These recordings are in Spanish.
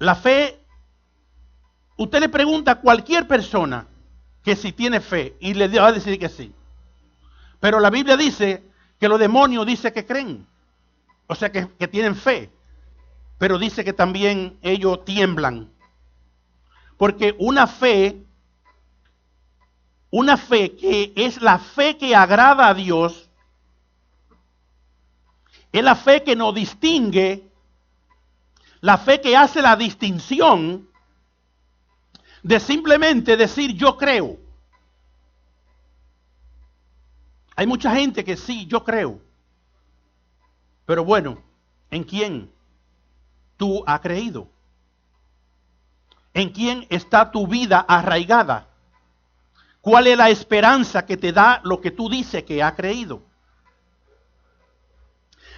La fe, usted le pregunta a cualquier persona que si tiene fe y le va a decir que sí. Pero la Biblia dice que los demonios dicen que creen. O sea que tienen fe. Pero dice que también ellos tiemblan. Porque una fe que es la fe que agrada a Dios, es la fe que nos distingue, la fe que hace la distinción de simplemente decir yo creo. Hay mucha gente que sí, yo creo. Pero bueno, ¿en quién tú has creído? ¿En quién está tu vida arraigada? ¿Cuál es la esperanza que te da lo que tú dices que has creído?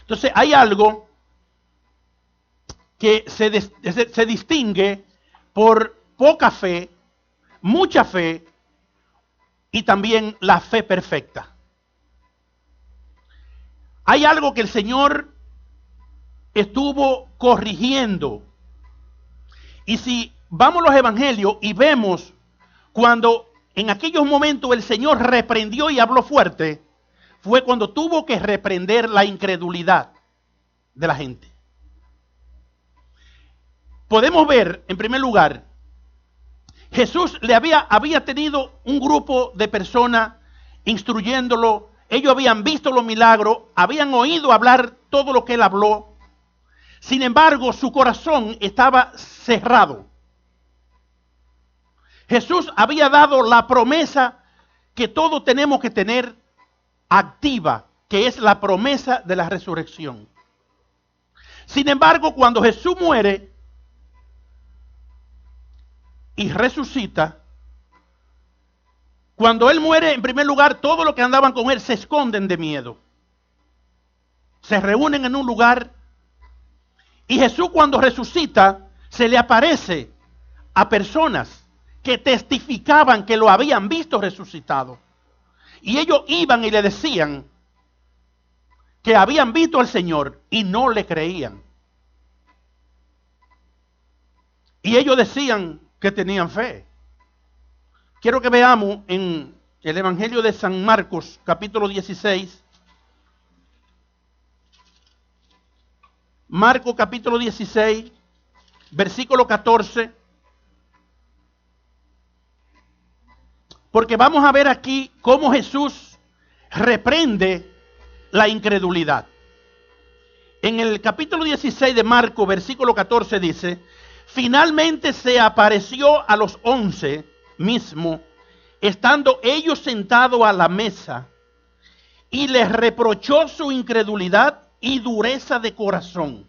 Entonces hay algo que se distingue por poca fe, mucha fe y también la fe perfecta. Hay algo que el Señor estuvo corrigiendo. Y si vamos a los evangelios y vemos cuando en aquellos momentos el Señor reprendió y habló fuerte, fue cuando tuvo que reprender la incredulidad de la gente. Podemos ver, en primer lugar, Jesús había tenido un grupo de personas instruyéndolo. Ellos habían visto los milagros, habían oído hablar todo lo que él habló. Sin embargo, su corazón estaba cerrado. Jesús había dado la promesa que todos tenemos que tener activa, que es la promesa de la resurrección. Sin embargo, cuando Jesús muere y resucita, cuando él muere, en primer lugar, todos los que andaban con él se esconden de miedo. Se reúnen en un lugar y Jesús, cuando resucita, se le aparece a personas que testificaban que lo habían visto resucitado. Y ellos iban y le decían que habían visto al Señor y no le creían. Y ellos decían que tenían fe. Quiero que veamos en el Evangelio de San Marcos, capítulo 16. Marcos, capítulo 16, versículo 14. Porque vamos a ver aquí cómo Jesús reprende la incredulidad. En el capítulo 16 de Marcos, versículo 14 dice: finalmente se apareció a los 11 mismo, estando ellos sentados a la mesa, y les reprochó su incredulidad y dureza de corazón,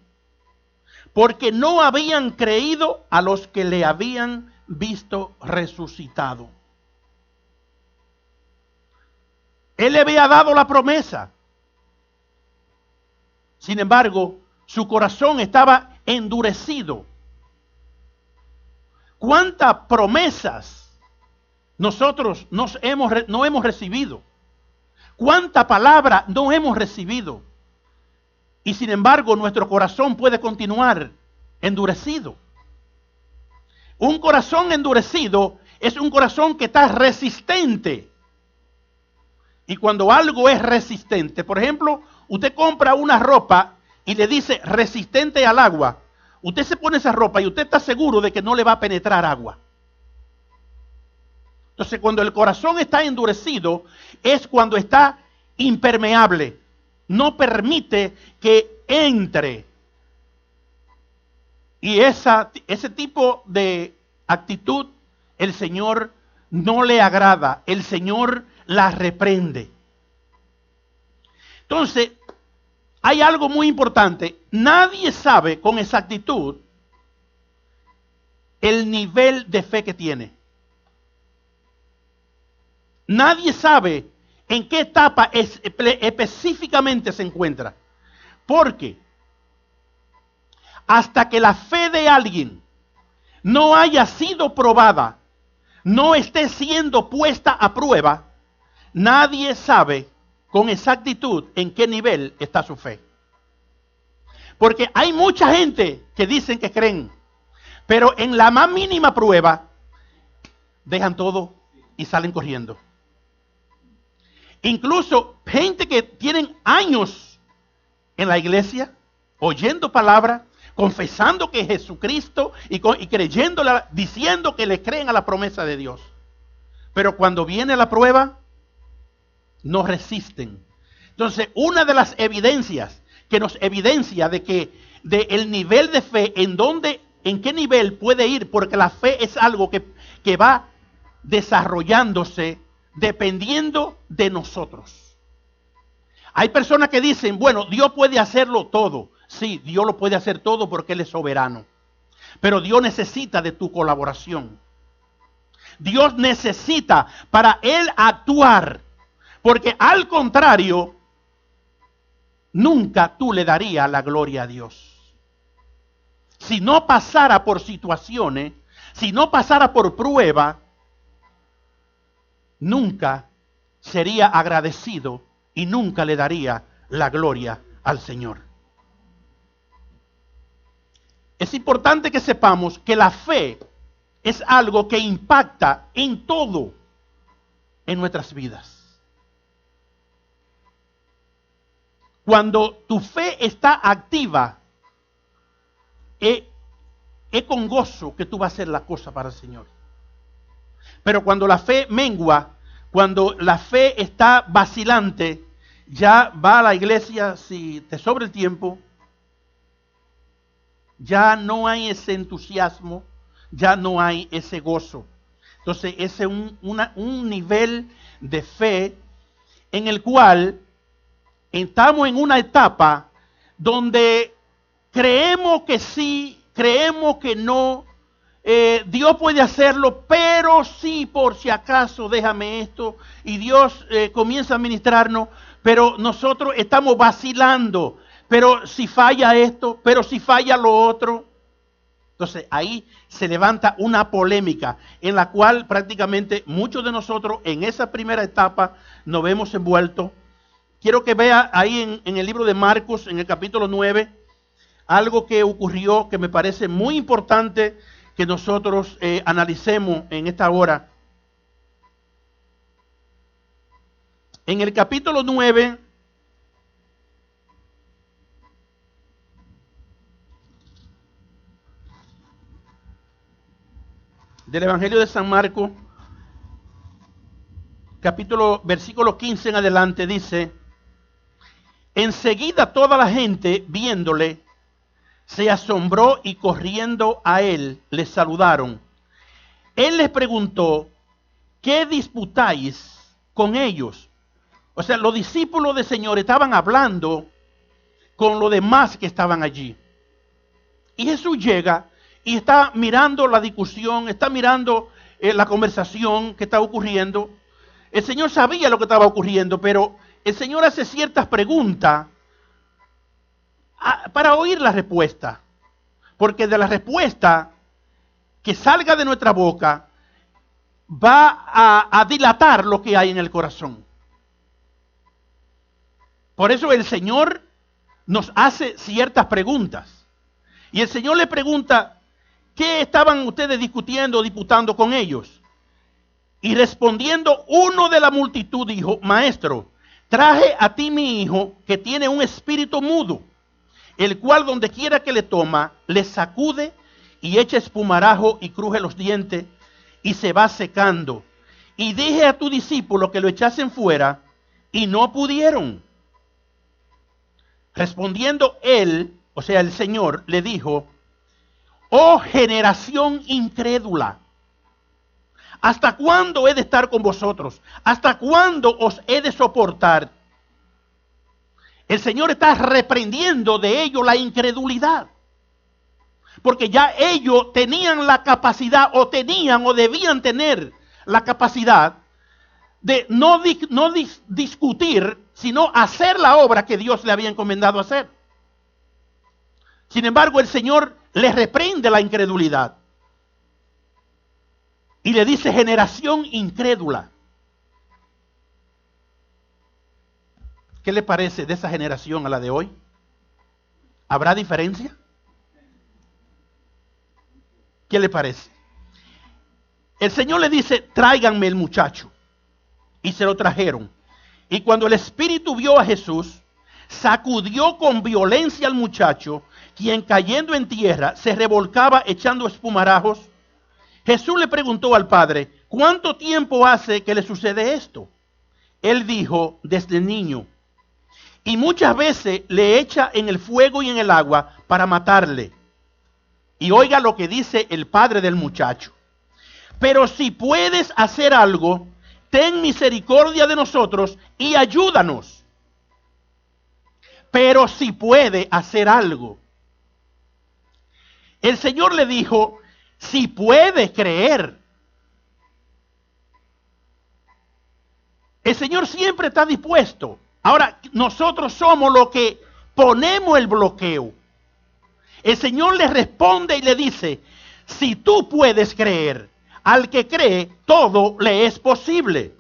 porque no habían creído a los que le habían visto resucitado. Él le había dado la promesa. Sin embargo, su corazón estaba endurecido. ¿Cuántas promesas nosotros no hemos recibido? ¿Cuánta palabra no hemos recibido? Y sin embargo, nuestro corazón puede continuar endurecido. Un corazón endurecido es un corazón que está resistente. Y cuando algo es resistente, por ejemplo, usted compra una ropa y le dice resistente al agua. Usted se pone esa ropa y usted está seguro de que no le va a penetrar agua. Entonces, cuando el corazón está endurecido, es cuando está impermeable. No permite que entre. Y ese tipo de actitud, el Señor no le agrada. El Señor la reprende. Entonces, hay algo muy importante. Nadie sabe con exactitud el nivel de fe que tiene. Nadie sabe en qué etapa específicamente se encuentra. Porque hasta que la fe de alguien no haya sido probada, no esté siendo puesta a prueba, nadie sabe con exactitud en qué nivel está su fe. Porque hay mucha gente que dicen que creen, Pero en la más mínima prueba, dejan todo y salen corriendo. Incluso gente que tienen años en la iglesia, oyendo palabra, confesando que es Jesucristo y creyéndola, diciendo que le creen a la promesa de Dios. Pero cuando viene la prueba, no resisten. Entonces, una de las evidencias que nos evidencia de que el nivel de fe, en qué nivel puede ir, porque la fe es algo que va desarrollándose dependiendo de nosotros. Hay personas que dicen, bueno, Dios puede hacerlo todo. Sí, Dios lo puede hacer todo porque Él es soberano. Pero Dios necesita de tu colaboración. Dios necesita para Él actuar. Porque al contrario, nunca tú le darías la gloria a Dios. Si no pasara por situaciones, si no pasara por prueba, nunca sería agradecido y nunca le daría la gloria al Señor. Es importante que sepamos que la fe es algo que impacta en todo en nuestras vidas. Cuando tu fe está activa, es con gozo que tú vas a hacer la cosa para el Señor. Pero cuando la fe mengua, cuando la fe está vacilante, ya va a la iglesia si te sobra el tiempo, ya no hay ese entusiasmo, ya no hay ese gozo. Entonces ese es un nivel de fe en el cual estamos en una etapa donde creemos que sí, creemos que no, Dios puede hacerlo, pero sí, por si acaso, déjame esto. Y Dios comienza a ministrarnos, pero nosotros estamos vacilando. Pero si falla esto, pero si falla lo otro. Entonces ahí se levanta una polémica en la cual prácticamente muchos de nosotros en esa primera etapa nos vemos envueltos. Quiero que vea ahí en el libro de Marcos, en el capítulo 9, algo que ocurrió que me parece muy importante que nosotros analicemos en esta hora. En el capítulo 9, del Evangelio de San Marcos, versículo 15 en adelante, dice: enseguida toda la gente, viéndole, se asombró y corriendo a él, le saludaron. Él les preguntó: ¿qué disputáis con ellos? O sea, los discípulos del Señor estaban hablando con los demás que estaban allí. Y Jesús llega y está mirando la discusión, está mirando la conversación que está ocurriendo. El Señor sabía lo que estaba ocurriendo, pero el Señor hace ciertas preguntas para oír la respuesta. Porque de la respuesta que salga de nuestra boca va a dilatar lo que hay en el corazón. Por eso el Señor nos hace ciertas preguntas. Y el Señor le pregunta: ¿qué estaban ustedes discutiendo o disputando con ellos? Y respondiendo uno de la multitud dijo: maestro, traje a ti mi hijo que tiene un espíritu mudo, el cual donde quiera que le toma, le sacude y echa espumarajo y cruje los dientes y se va secando. Y dije a tu discípulo que lo echasen fuera y no pudieron. Respondiendo él, o sea el Señor, le dijo: oh generación incrédula, ¿hasta cuándo he de estar con vosotros? ¿Hasta cuándo os he de soportar? El Señor está reprendiendo de ellos la incredulidad. Porque ya ellos tenían la capacidad, o tenían, o debían tener la capacidad de no discutir, sino hacer la obra que Dios le había encomendado hacer. Sin embargo, el Señor les reprende la incredulidad. Y le dice: generación incrédula. ¿Qué le parece de esa generación a la de hoy? ¿Habrá diferencia? ¿Qué le parece? El Señor le dice, tráiganme el muchacho. Y se lo trajeron. Y cuando el espíritu vio a Jesús, sacudió con violencia al muchacho, quien cayendo en tierra se revolcaba echando espumarajos. Jesús le preguntó al padre, ¿cuánto tiempo hace que le sucede esto? Él dijo, desde niño. Y muchas veces le echa en el fuego y en el agua para matarle. Y oiga lo que dice el padre del muchacho. Pero si puedes hacer algo, ten misericordia de nosotros y ayúdanos. Pero si puede hacer algo. El Señor le dijo, si puede creer. El Señor siempre está dispuesto. Ahora, nosotros somos los que ponemos el bloqueo. El Señor le responde y le dice, si tú puedes creer, al que cree, todo le es posible.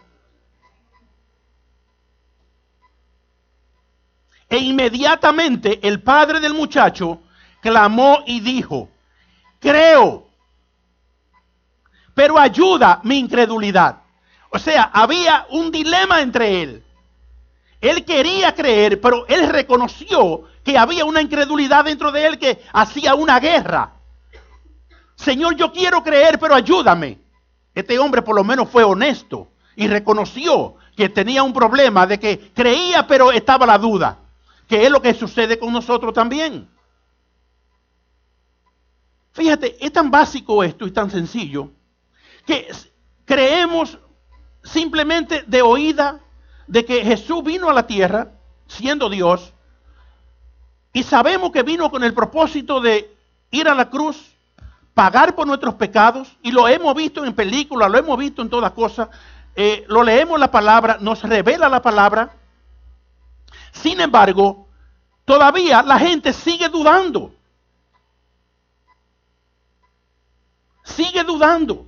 E inmediatamente el padre del muchacho clamó y dijo, creo, pero ayuda mi incredulidad. O sea, había un dilema entre él. Él quería creer, pero él reconoció que había una incredulidad dentro de él que hacía una guerra. Señor, yo quiero creer, pero ayúdame. Este hombre por lo menos fue honesto y reconoció que tenía un problema de que creía, pero estaba la duda, que es lo que sucede con nosotros también. Fíjate, es tan básico esto y tan sencillo que creemos simplemente de oída de que Jesús vino a la tierra siendo Dios y sabemos que vino con el propósito de ir a la cruz, pagar por nuestros pecados, y lo hemos visto en películas, lo hemos visto en todas cosas, lo leemos en la palabra, nos revela la palabra. Sin embargo, todavía la gente sigue dudando. Sigue dudando.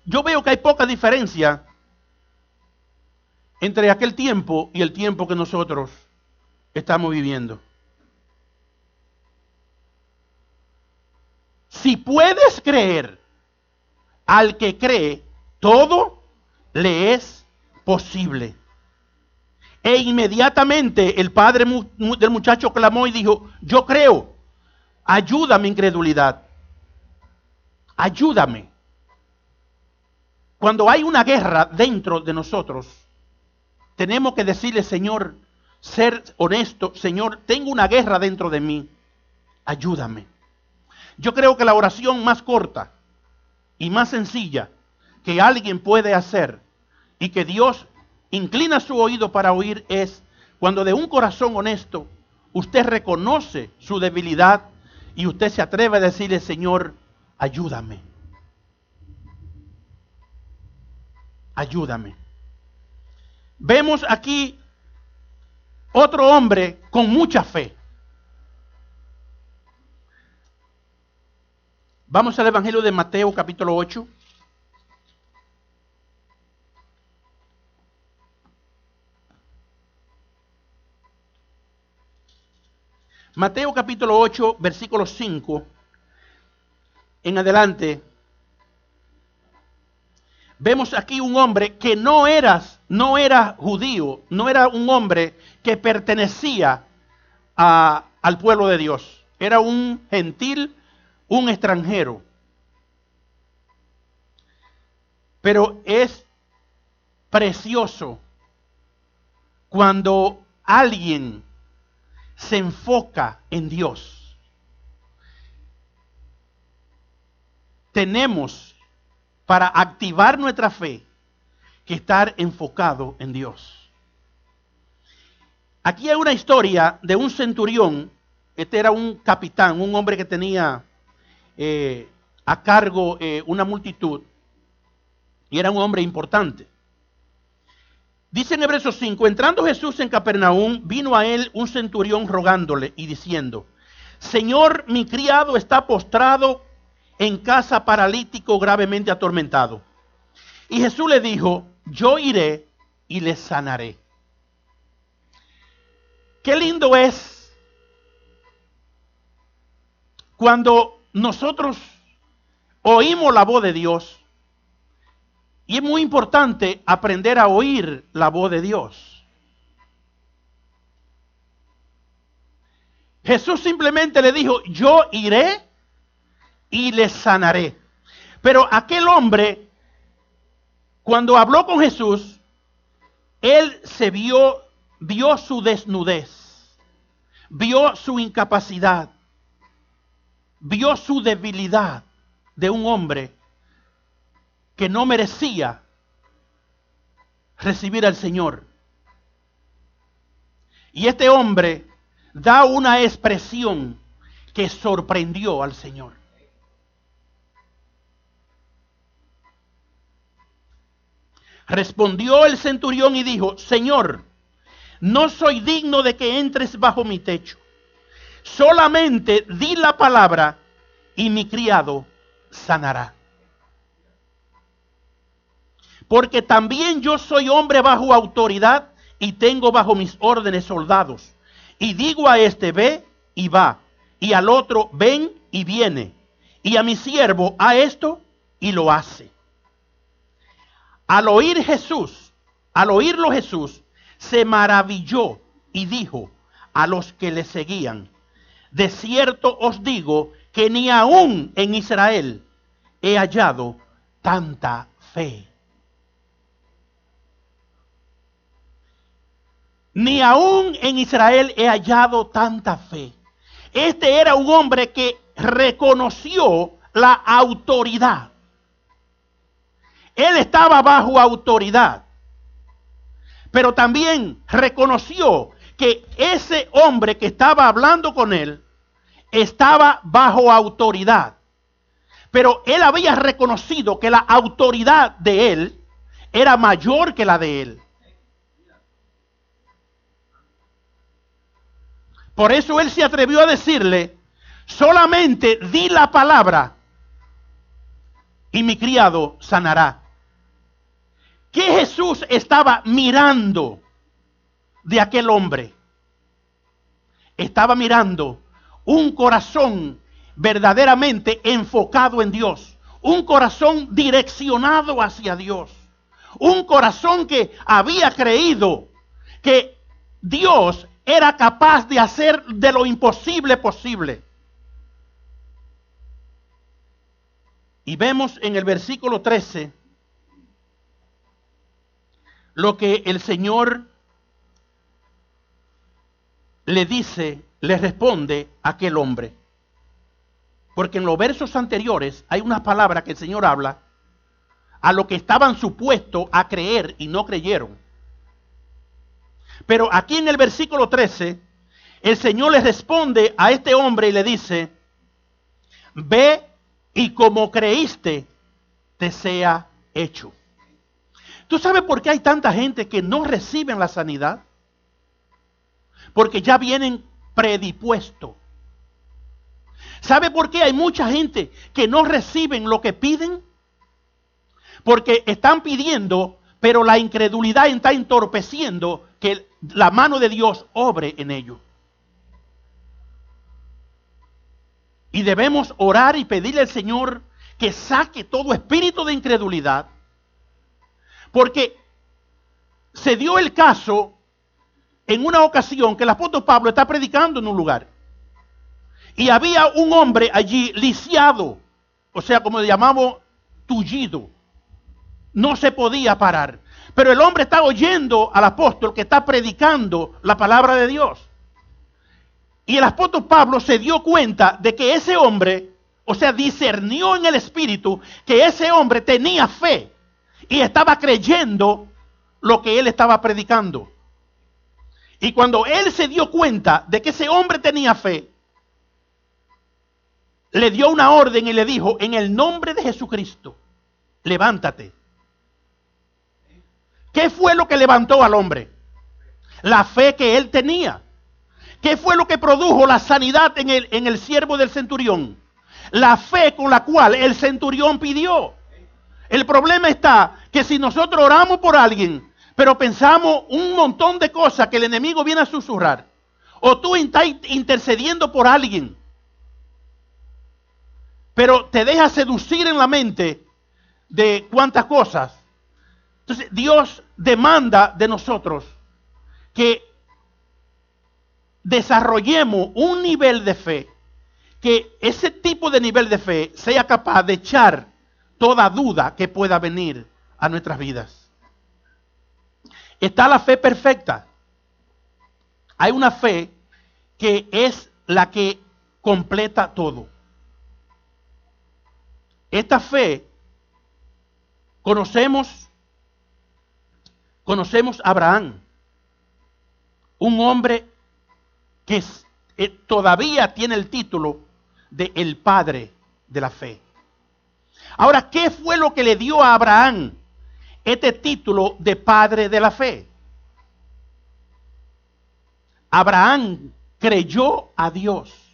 Yo veo que hay poca diferencia entre aquel tiempo y el tiempo que nosotros estamos viviendo. Si puedes creer, al que cree, todo le es posible. E inmediatamente el padre del muchacho clamó y dijo, yo creo, ayuda mi incredulidad. Ayúdame. Cuando hay una guerra dentro de nosotros, tenemos que decirle, Señor, ser honesto, Señor, tengo una guerra dentro de mí, ayúdame. Yo creo que la oración más corta y más sencilla que alguien puede hacer y que Dios inclina su oído para oír es cuando de un corazón honesto usted reconoce su debilidad y usted se atreve a decirle, Señor, ayúdame. Ayúdame. Vemos aquí otro hombre con mucha fe. Vamos al Evangelio de Mateo, capítulo 8. Mateo capítulo 8, versículo 5 en adelante. Vemos aquí un hombre que no era judío, no era un hombre que pertenecía al pueblo de Dios. Era un gentil, un extranjero. Pero es precioso cuando alguien se enfoca en Dios. Tenemos para activar nuestra fe que estar enfocado en Dios. Aquí hay una historia de un centurión. Este era un capitán, un hombre que tenía a cargo una multitud y era un hombre importante. Dice en Hebreos 5, entrando Jesús en Capernaum, vino a él un centurión rogándole y diciendo, Señor, mi criado está postrado en casa paralítico gravemente atormentado. Y Jesús le dijo, yo iré y le sanaré. Qué lindo es Cuando nosotros oímos la voz de Dios, y es muy importante aprender a oír la voz de Dios. Jesús simplemente le dijo, yo iré y le sanaré. Pero aquel hombre, cuando habló con Jesús, él vio su desnudez, vio su incapacidad, vio su debilidad de un hombre que no merecía recibir al Señor. Y este hombre da una expresión que sorprendió al Señor. Respondió el centurión y dijo, Señor, no soy digno de que entres bajo mi techo. Solamente di la palabra y mi criado sanará. Porque también yo soy hombre bajo autoridad y tengo bajo mis órdenes soldados. Y digo a este, ve y va. Y al otro, ven y viene. Y a mi siervo, a esto y lo hace. Al oírlo Jesús, se maravilló y dijo a los que le seguían, de cierto os digo que ni aún en Israel he hallado tanta fe. Ni aún en Israel he hallado tanta fe. Este era un hombre que reconoció la autoridad. Él estaba bajo autoridad. Pero también reconoció que ese hombre que estaba hablando con él estaba bajo autoridad. Pero él había reconocido que la autoridad de él era mayor que la de él. Por eso él se atrevió a decirle, solamente di la palabra y mi criado sanará. ¿Qué Jesús estaba mirando de aquel hombre? Estaba mirando un corazón verdaderamente enfocado en Dios. Un corazón direccionado hacia Dios. Un corazón que había creído que Dios era capaz de hacer de lo imposible posible. Y vemos en el versículo 13 lo que el Señor le responde a aquel hombre. Porque en los versos anteriores hay una palabra que el Señor habla a lo que estaban supuestos a creer y no creyeron. Pero aquí en el versículo 13, el Señor le responde a este hombre y le dice, ve y como creíste, te sea hecho. ¿Tú sabes por qué hay tanta gente que no reciben la sanidad? Porque ya vienen predispuestos. ¿Sabe por qué hay mucha gente que no reciben lo que piden? Porque están pidiendo, pero la incredulidad está entorpeciendo que la mano de Dios obre en ellos. Y debemos orar y pedirle al Señor que saque todo espíritu de incredulidad. Porque se dio el caso en una ocasión que el apóstol Pablo está predicando en un lugar. Y había un hombre allí lisiado, o sea, como le llamamos, tullido. No se podía parar. Pero el hombre está oyendo al apóstol que está predicando la palabra de Dios. Y el apóstol Pablo se dio cuenta de que ese hombre, o sea, discernió en el espíritu que ese hombre tenía fe y estaba creyendo lo que él estaba predicando. Y cuando él se dio cuenta de que ese hombre tenía fe, le dio una orden y le dijo, en el nombre de Jesucristo, levántate. ¿Qué fue lo que levantó al hombre? La fe que él tenía. ¿Qué fue lo que produjo la sanidad en el siervo del centurión? La fe con la cual el centurión pidió. El problema está que si nosotros oramos por alguien, pero pensamos un montón de cosas que el enemigo viene a susurrar, o tú estás intercediendo por alguien, pero te deja seducir en la mente de cuántas cosas. Entonces Dios demanda de nosotros que desarrollemos un nivel de fe, que ese tipo de nivel de fe sea capaz de echar toda duda que pueda venir a nuestras vidas. Está la fe perfecta. Hay una fe que es la que completa todo. Esta fe, conocemos a Abraham, un hombre que todavía tiene el título de el padre de la fe. Ahora, ¿qué fue lo que le dio a Abraham este título de padre de la fe? Abraham creyó a Dios.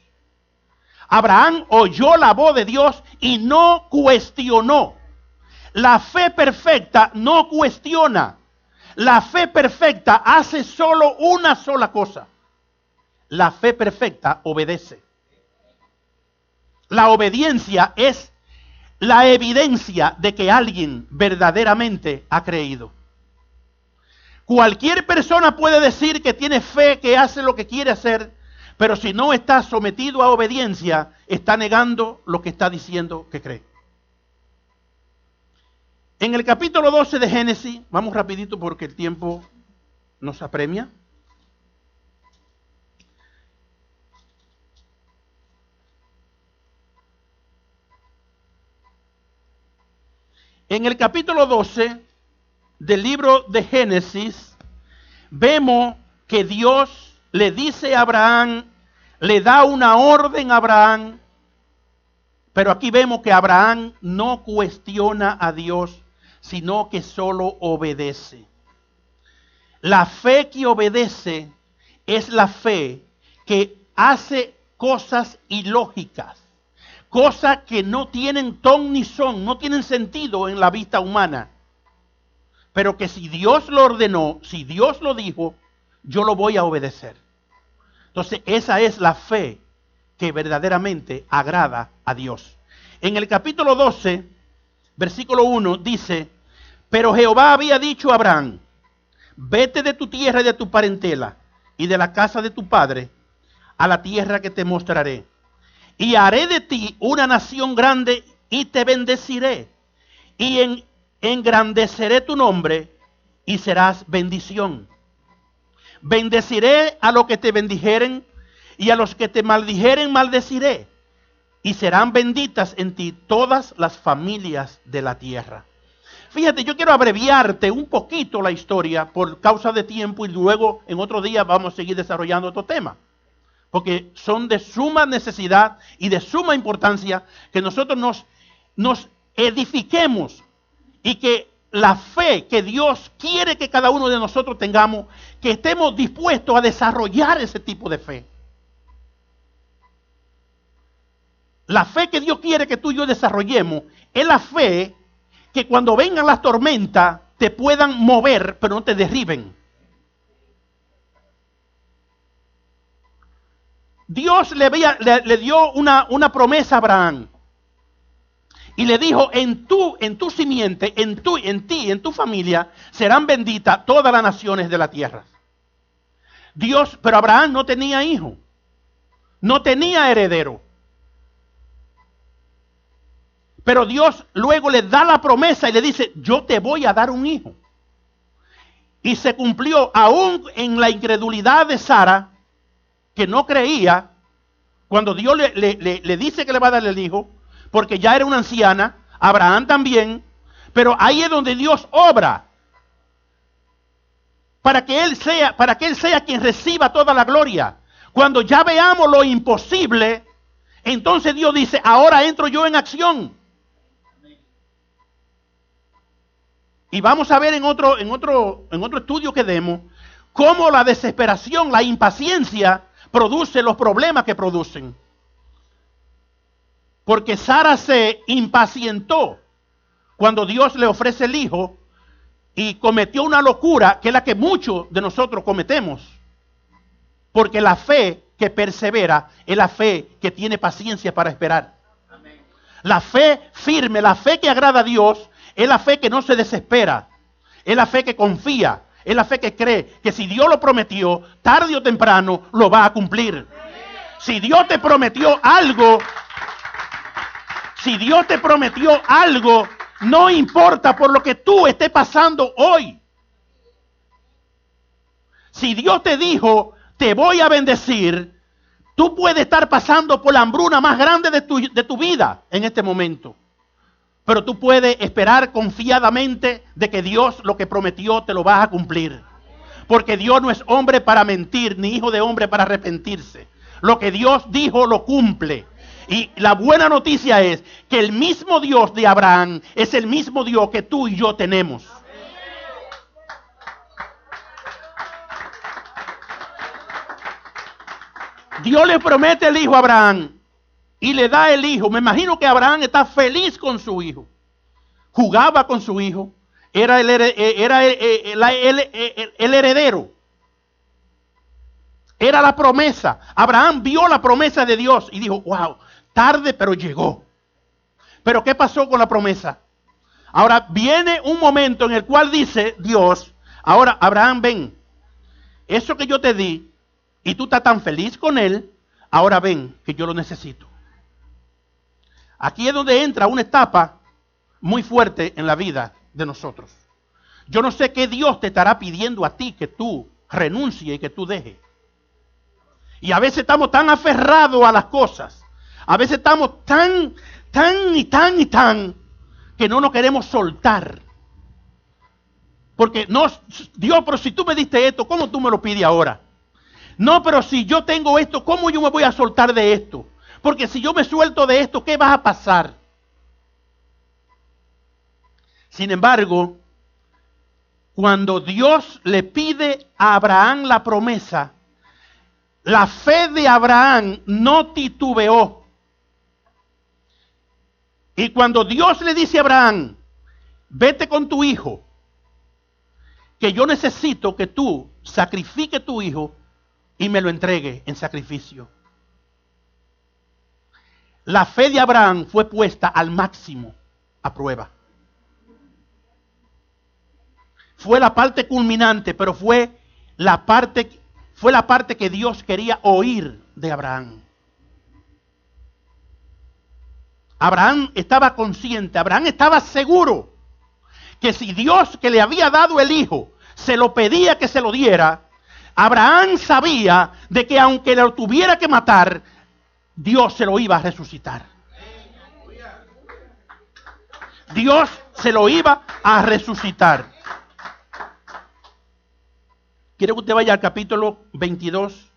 Abraham oyó la voz de Dios y no cuestionó. La fe perfecta no cuestiona. La fe perfecta hace solo una sola cosa. La fe perfecta obedece. La obediencia es la evidencia de que alguien verdaderamente ha creído. Cualquier persona puede decir que tiene fe, que hace lo que quiere hacer, pero si no está sometido a obediencia, está negando lo que está diciendo que cree. En el capítulo 12 de Génesis, vamos rapidito porque el tiempo nos apremia. En el capítulo 12 del libro de Génesis, vemos que Dios le dice a Abraham, le da una orden a Abraham, pero aquí vemos que Abraham no cuestiona a Dios, sino que solo obedece. La fe que obedece es la fe que hace cosas ilógicas. Cosas que no tienen ton ni son, no tienen sentido en la vista humana. Pero que si Dios lo ordenó, si Dios lo dijo, yo lo voy a obedecer. Entonces esa es la fe que verdaderamente agrada a Dios. En el capítulo 12, versículo 1 dice, pero Jehová había dicho a Abraham, vete de tu tierra y de tu parentela y de la casa de tu padre a la tierra que te mostraré. Y haré de ti una nación grande y te bendeciré. Y engrandeceré tu nombre y serás bendición. Bendeciré a los que te bendijeren y a los que te maldijeren maldeciré. Y serán benditas en ti todas las familias de la tierra. Fíjate, yo quiero abreviarte un poquito la historia por causa de tiempo y luego en otro día vamos a seguir desarrollando otro tema. Porque son de suma necesidad y de suma importancia que nosotros nos edifiquemos y que la fe que Dios quiere que cada uno de nosotros tengamos, que estemos dispuestos a desarrollar ese tipo de fe. La fe que Dios quiere que tú y yo desarrollemos es la fe que cuando vengan las tormentas te puedan mover, pero no te derriben. Dios le dio una promesa a Abraham. Y le dijo, en tu simiente, en ti, en tu familia, serán benditas todas las naciones de la tierra. Pero Abraham no tenía hijo. No tenía heredero. Pero Dios luego le da la promesa y le dice, yo te voy a dar un hijo. Y se cumplió aún en la incredulidad de Sara, que no creía, cuando Dios le dice que le va a dar el hijo, porque ya era una anciana, Abraham también, pero ahí es donde Dios obra, para que él sea quien reciba toda la gloria. Cuando ya veamos lo imposible, entonces Dios dice, ahora entro yo en acción. Y vamos a ver en otro estudio que demos, cómo la desesperación, la impaciencia, produce los problemas que producen. Porque Sara se impacientó cuando Dios le ofrece el hijo y cometió una locura que es la que muchos de nosotros cometemos. Porque la fe que persevera es la fe que tiene paciencia para esperar. Amén. La fe firme, la fe que agrada a Dios, es la fe que no se desespera. Es la fe que confía. Es la fe que cree que si Dios lo prometió, tarde o temprano lo va a cumplir. Si Dios te prometió algo, no importa por lo que tú estés pasando hoy. Si Dios te dijo, te voy a bendecir, tú puedes estar pasando por la hambruna más grande de tu vida en este momento. Pero tú puedes esperar confiadamente de que Dios lo que prometió te lo va a cumplir. Porque Dios no es hombre para mentir, ni hijo de hombre para arrepentirse. Lo que Dios dijo lo cumple. Y la buena noticia es que el mismo Dios de Abraham es el mismo Dios que tú y yo tenemos. Dios le promete el hijo a Abraham y le da el hijo. Me imagino que Abraham está feliz con su hijo. Jugaba con su hijo. Era el heredero. Era la promesa. Abraham vio la promesa de Dios y dijo, wow, tarde pero llegó. Pero ¿qué pasó con la promesa? Ahora viene un momento en el cual dice Dios, ahora Abraham, ven, eso que yo te di y tú estás tan feliz con él, ahora ven que yo lo necesito. Aquí es donde entra una etapa muy fuerte en la vida de nosotros. Yo no sé qué Dios te estará pidiendo a ti que tú renuncies y que tú dejes. Y a veces estamos tan aferrados a las cosas. A veces estamos tan, que no nos queremos soltar. Porque no, Dios, pero si tú me diste esto, ¿cómo tú me lo pides ahora? No, pero si yo tengo esto, ¿cómo yo me voy a soltar de esto? Porque si yo me suelto de esto, ¿qué va a pasar? Sin embargo, cuando Dios le pide a Abraham la promesa, la fe de Abraham no titubeó. Y cuando Dios le dice a Abraham, vete con tu hijo, que yo necesito que tú sacrifiques tu hijo y me lo entregue en sacrificio. La fe de Abraham fue puesta al máximo a prueba. Fue la parte culminante, pero fue la parte que Dios quería oír de Abraham. Abraham estaba consciente, Abraham estaba seguro que si Dios que le había dado el hijo se lo pedía que se lo diera, Abraham sabía de que aunque lo tuviera que matar, Dios se lo iba a resucitar. Dios se lo iba a resucitar. Quiero que usted vaya al capítulo 22.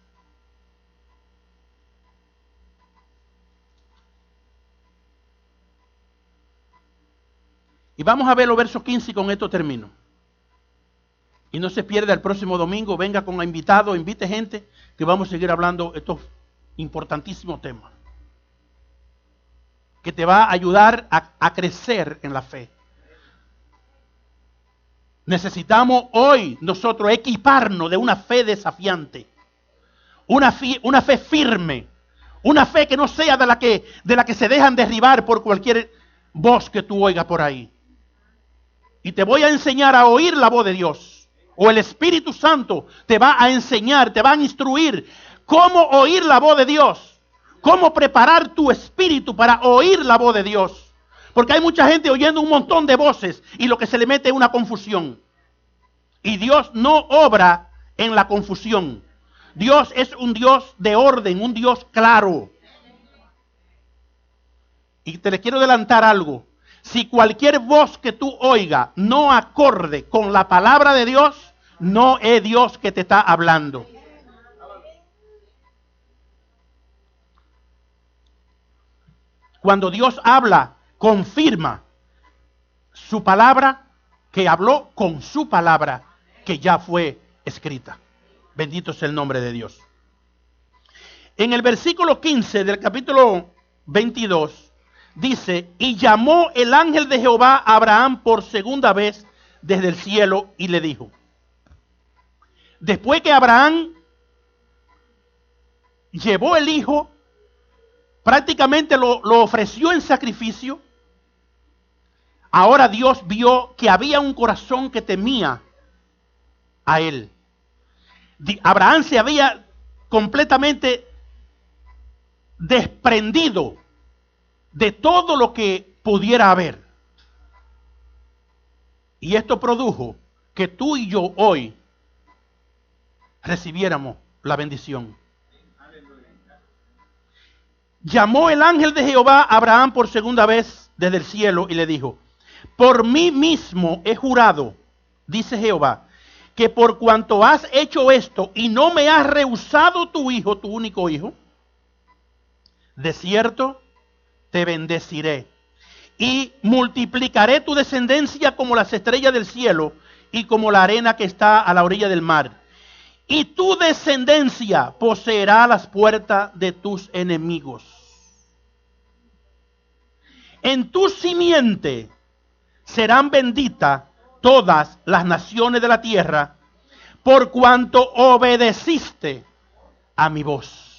Y vamos a ver los versos 15 y con esto termino. Y no se pierda el próximo domingo, venga con invitados, invite gente, que vamos a seguir hablando estos importantísimos temas. Que te va a ayudar a crecer en la fe. Necesitamos hoy nosotros equiparnos de una fe desafiante. Una fe firme. Una fe que no sea de la que se dejan derribar por cualquier voz que tú oigas por ahí. Y te voy a enseñar a oír la voz de Dios. O el Espíritu Santo te va a enseñar, te va a instruir cómo oír la voz de Dios. Cómo preparar tu espíritu para oír la voz de Dios. Porque hay mucha gente oyendo un montón de voces y lo que se le mete es una confusión. Y Dios no obra en la confusión. Dios es un Dios de orden, un Dios claro. Y te le quiero adelantar algo. Si cualquier voz que tú oigas no acorde con la palabra de Dios, no es Dios que te está hablando. Cuando Dios habla, confirma su palabra, que habló con su palabra, que ya fue escrita. Bendito sea el nombre de Dios. En el versículo 15 del capítulo 22, dice, y llamó el ángel de Jehová a Abraham por segunda vez desde el cielo y le dijo, después que Abraham llevó el hijo prácticamente lo ofreció en sacrificio. Ahora Dios vio que había un corazón que temía a él. Abraham se había completamente desprendido de todo lo que pudiera haber. Y esto produjo que tú y yo hoy recibiéramos la bendición. Llamó el ángel de Jehová a Abraham por segunda vez desde el cielo y le dijo: por mí mismo he jurado, dice Jehová, que por cuanto has hecho esto y no me has rehusado tu hijo, tu único hijo, de cierto te bendeciré y multiplicaré tu descendencia como las estrellas del cielo y como la arena que está a la orilla del mar. Y tu descendencia poseerá las puertas de tus enemigos. En tu simiente serán benditas todas las naciones de la tierra, por cuanto obedeciste a mi voz.